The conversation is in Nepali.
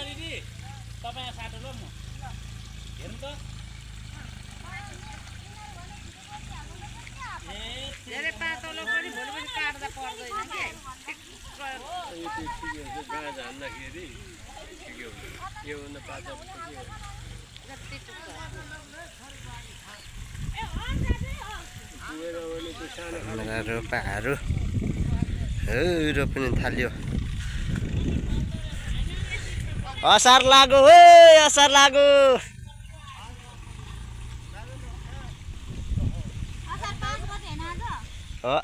दिदी तपाईँ साटो ल म हेर्नु त धेरै पातलो पनि भोलिपछि काट्दा पर्दैन के गाँजा हान्दाखेरि यो भन्दा पातलो जति टुक्का रोपाहरू रोप्नु थाल्यो असार लाग्यो हे असार लाग्यो हो